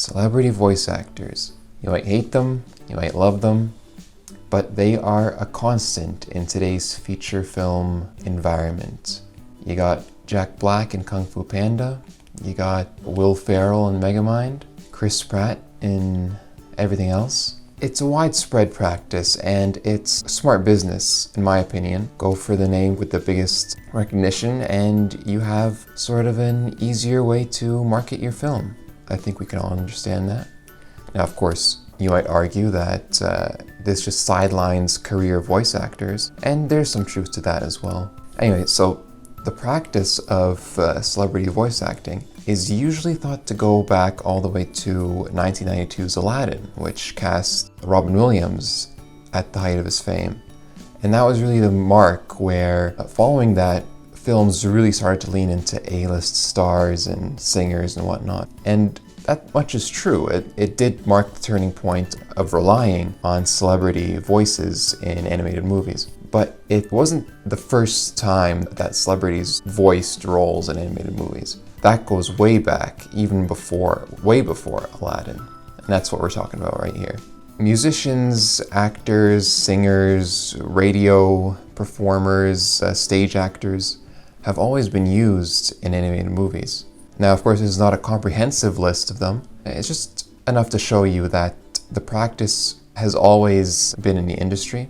Celebrity voice actors. You might hate them, you might love them, but they are a constant in today's feature film environment. You got Jack Black in Kung Fu Panda, you got Will Ferrell in Megamind, Chris Pratt in everything else. It's a widespread practice and it's smart business, in my opinion. Go for the name with the biggest recognition and you have sort of an easier way to market your film. I think we can all understand that. Now, of course, you might argue that this just sidelines career voice actors, and there's some truth to that as well. Anyway, so the practice of celebrity voice acting is usually thought to go back all the way to 1992's Aladdin, which cast Robin Williams at the height of his fame. And that was really the mark where, following that, films really started to lean into A-list stars and singers and whatnot. And that much is true. It did mark the turning point of relying on celebrity voices in animated movies. But it wasn't the first time that celebrities voiced roles in animated movies. That goes way back, way before Aladdin. And that's what we're talking about right here. Musicians, actors, singers, radio performers, stage actors have always been used in animated movies. Now, of course, this is not a comprehensive list of them. It's just enough to show you that the practice has always been in the industry.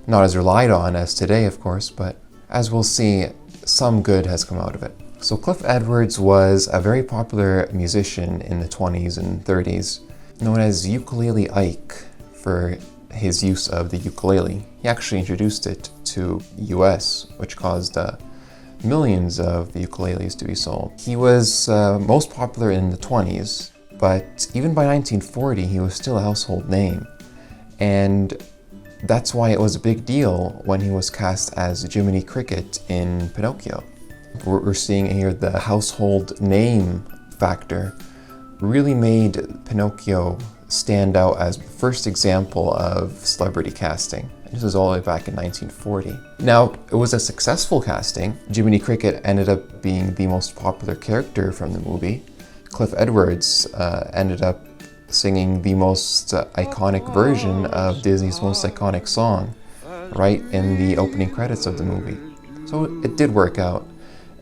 Not as relied on as today, of course, but as we'll see, some good has come out of it. So Cliff Edwards was a very popular musician in the 20s and 30s, known as Ukulele Ike for his use of the ukulele. He actually introduced it to the US, which caused millions of ukuleles to be sold. He was most popular in the 20s, but even by 1940, he was still a household name. And that's why it was a big deal when he was cast as Jiminy Cricket in Pinocchio. We're seeing here the household name factor really made Pinocchio stand out as the first example of celebrity casting. This was all the way back in 1940. Now, it was a successful casting. Jiminy Cricket ended up being the most popular character from the movie. Cliff Edwards ended up singing the most iconic version of Disney's most iconic song right in the opening credits of the movie. So it did work out.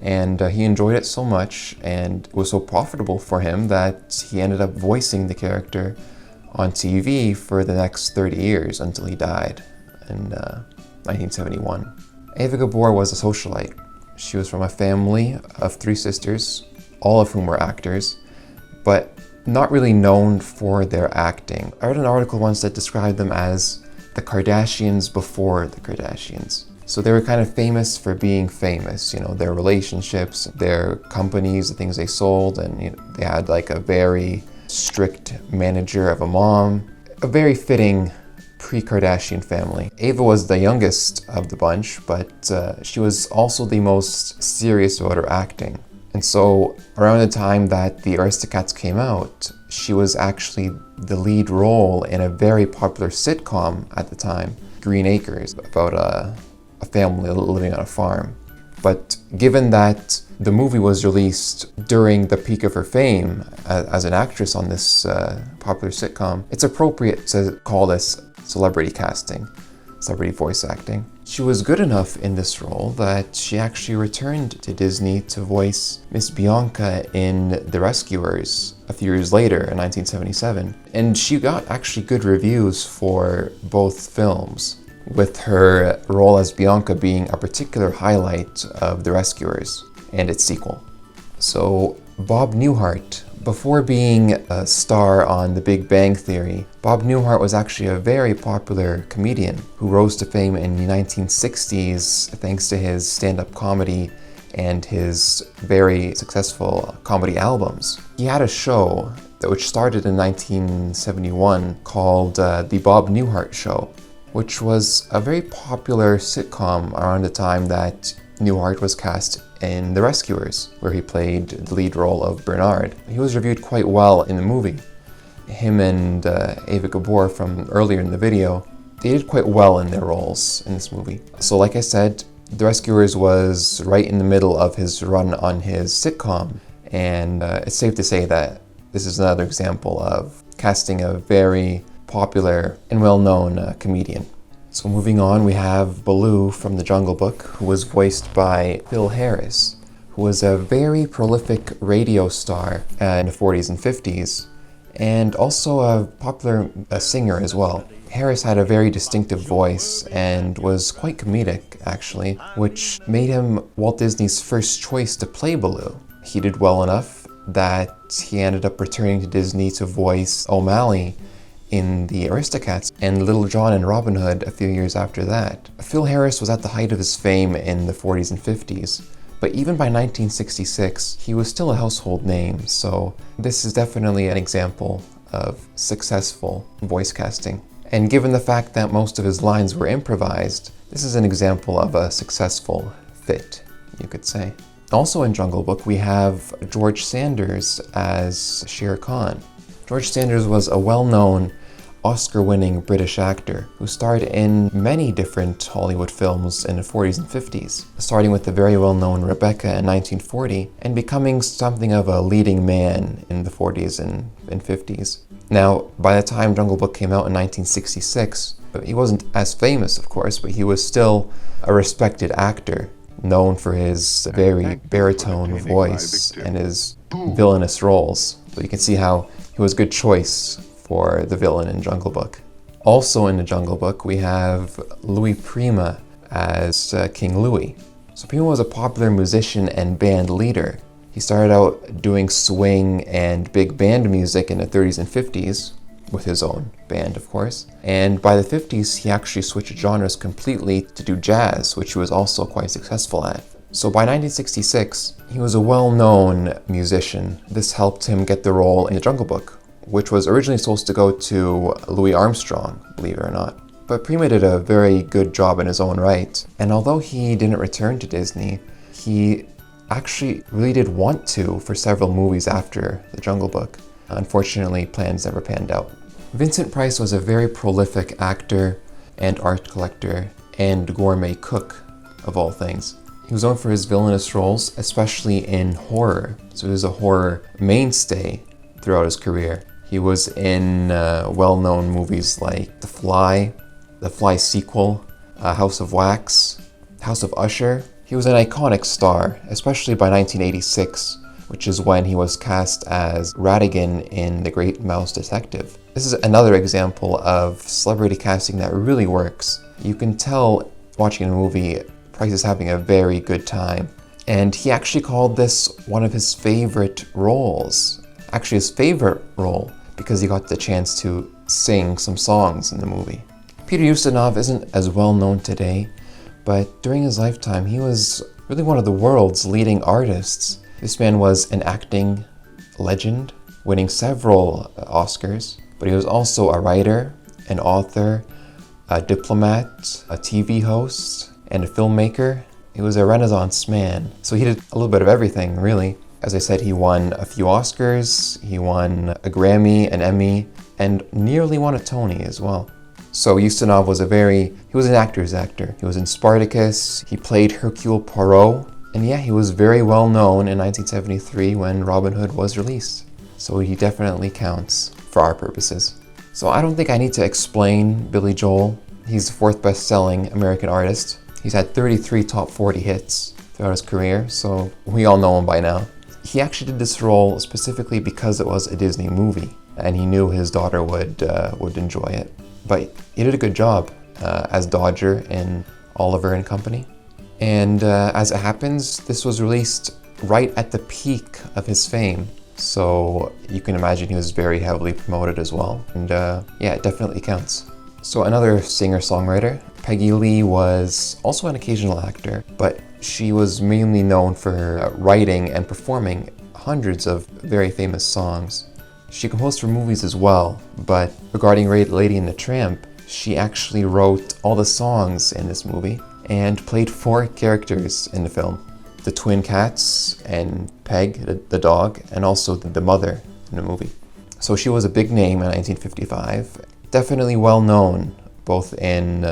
And he enjoyed it so much and it was so profitable for him that he ended up voicing the character on TV for the next 30 years until he died in 1971. Eva Gabor was a socialite. She was from a family of 3 sisters, all of whom were actors, but not really known for their acting. I read an article once that described them as the Kardashians before the Kardashians. So they were kind of famous for being famous, you know, their relationships, their companies, the things they sold, and you know, they had like a very strict manager of a mom. A very fitting pre-Kardashian family. Eva was the youngest of the bunch, but she was also the most serious about her acting. And so around the time that the Aristocats came out, she was actually the lead role in a very popular sitcom at the time, Green Acres, about a family living on a farm. But given that the movie was released during the peak of her fame as an actress on this popular sitcom, it's appropriate to call this celebrity casting, celebrity voice acting. She was good enough in this role that she actually returned to Disney to voice Miss Bianca in The Rescuers a few years later in 1977. And she got actually good reviews for both films, with her role as Bianca being a particular highlight of The Rescuers and its sequel. So Bob Newhart, before being a star on The Big Bang Theory, Bob Newhart was actually a very popular comedian who rose to fame in the 1960s thanks to his stand-up comedy and his very successful comedy albums. He had a show which started in 1971 called The Bob Newhart Show, which was a very popular sitcom around the time that Newhart was cast in The Rescuers, where he played the lead role of Bernard. He was reviewed quite well in the movie. Him and Eva Gabor from earlier in the video, they did quite well in their roles in this movie. So like I said, The Rescuers was right in the middle of his run on his sitcom, and it's safe to say that this is another example of casting a very popular and well-known comedian. So moving on, we have Baloo from The Jungle Book, who was voiced by Phil Harris, who was a very prolific radio star in the 40s and 50s, and also a popular singer as well. Harris had a very distinctive voice and was quite comedic, actually, which made him Walt Disney's first choice to play Baloo. He did well enough that he ended up returning to Disney to voice O'Malley in The Aristocats and Little John and Robin Hood a few years after that. Phil Harris was at the height of his fame in the 40s and 50s, but even by 1966, he was still a household name, so this is definitely an example of successful voice casting. And given the fact that most of his lines were improvised, this is an example of a successful fit, you could say. Also in Jungle Book, we have George Sanders as Shere Khan. George Sanders was a well-known Oscar-winning British actor who starred in many different Hollywood films in the 40s and 50s, starting with the very well-known Rebecca in 1940 and becoming something of a leading man in the 40s and 50s. Now, by the time Jungle Book came out in 1966, he wasn't as famous, of course, but he was still a respected actor, known for his very baritone voice and his villainous roles. So you can see how he was a good choice for the villain in Jungle Book. Also in the Jungle Book, we have Louis Prima as King Louis. So Prima was a popular musician and band leader. He started out doing swing and big band music in the 30s and 50s, with his own band, of course. And by the 50s, he actually switched genres completely to do jazz, which he was also quite successful at. So by 1966, he was a well-known musician. This helped him get the role in The Jungle Book, which was originally supposed to go to Louis Armstrong, believe it or not. But Prima did a very good job in his own right. And although he didn't return to Disney, he actually really did want to for several movies after The Jungle Book. Unfortunately, plans never panned out. Vincent Price was a very prolific actor and art collector and gourmet cook, of all things. He was known for his villainous roles, especially in horror. So he was a horror mainstay throughout his career. He was in well-known movies like The Fly sequel, House of Wax, House of Usher. He was an iconic star, especially by 1986, which is when he was cast as Ratigan in The Great Mouse Detective. This is another example of celebrity casting that really works. You can tell watching a movie, Price is having a very good time. And he actually called this one of his favorite roles. Actually his favorite role, because he got the chance to sing some songs in the movie. Peter Yustanov isn't as well known today, but during his lifetime he was really one of the world's leading artists. This man was an acting legend, winning several Oscars, but he was also a writer, an author, a diplomat, a TV host, and a filmmaker. He was a Renaissance man, so he did a little bit of everything, really. As I said, he won a few Oscars, he won a Grammy, an Emmy, and nearly won a Tony as well. So Yustanov was he was an actor's actor. He was in Spartacus, he played Hercule Poirot, and yeah, he was very well known in 1973 when Robin Hood was released. So he definitely counts for our purposes. So I don't think I need to explain Billy Joel. He's the fourth best-selling American artist. He's had 33 top 40 hits throughout his career, so we all know him by now. He actually did this role specifically because it was a Disney movie, and he knew his daughter would enjoy it. But he did a good job as Dodger in Oliver and Company. And as it happens, this was released right at the peak of his fame. So you can imagine he was very heavily promoted as well. And yeah, it definitely counts. So another singer-songwriter, Peggy Lee, was also an occasional actor, but she was mainly known for writing and performing hundreds of very famous songs. She composed for movies as well, but regarding Lady and the Tramp, she actually wrote all the songs in this movie and played 4 characters in the film. The twin cats and Peg, the dog, and also the mother in the movie. So she was a big name in 1955, definitely well known both in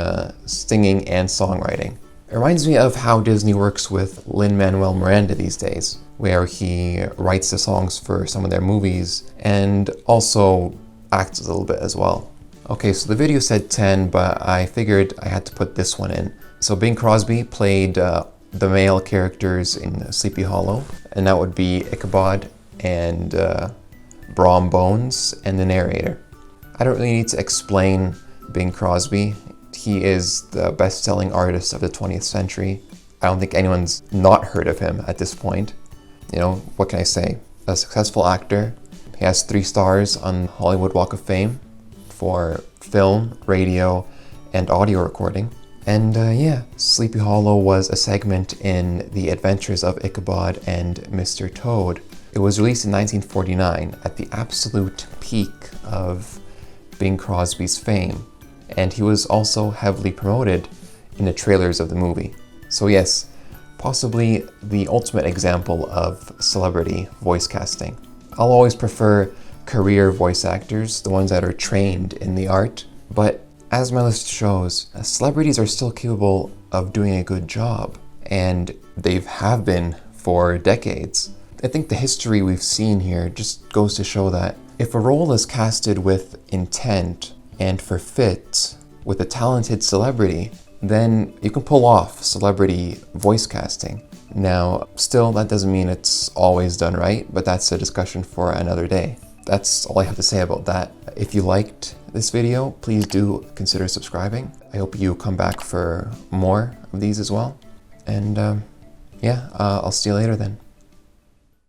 singing and songwriting. It reminds me of how Disney works with Lin-Manuel Miranda these days, where he writes the songs for some of their movies and also acts a little bit as well. Okay, so the video said 10, but I figured I had to put this one in. So Bing Crosby played the male characters in Sleepy Hollow, and that would be Ichabod and Brom Bones and the narrator. I don't really need to explain Bing Crosby. He is the best-selling artist of the 20th century. I don't think anyone's not heard of him at this point. You know, what can I say? A successful actor. He has 3 stars on Hollywood Walk of Fame for film, radio, and audio recording. And yeah, Sleepy Hollow was a segment in The Adventures of Ichabod and Mr. Toad. It was released in 1949 at the absolute peak of Bing Crosby's fame, and he was also heavily promoted in the trailers of the movie. So yes, possibly the ultimate example of celebrity voice casting. I'll always prefer career voice actors, the ones that are trained in the art, but as my list shows, celebrities are still capable of doing a good job, and they have been for decades. I think the history we've seen here just goes to show that if a role is casted with intent and for fit with a talented celebrity, then you can pull off celebrity voice casting. Now, still, that doesn't mean it's always done right, but that's a discussion for another day. That's all I have to say about that. If you liked this video, please do consider subscribing. I hope you come back for more of these as well. And yeah, I'll see you later then.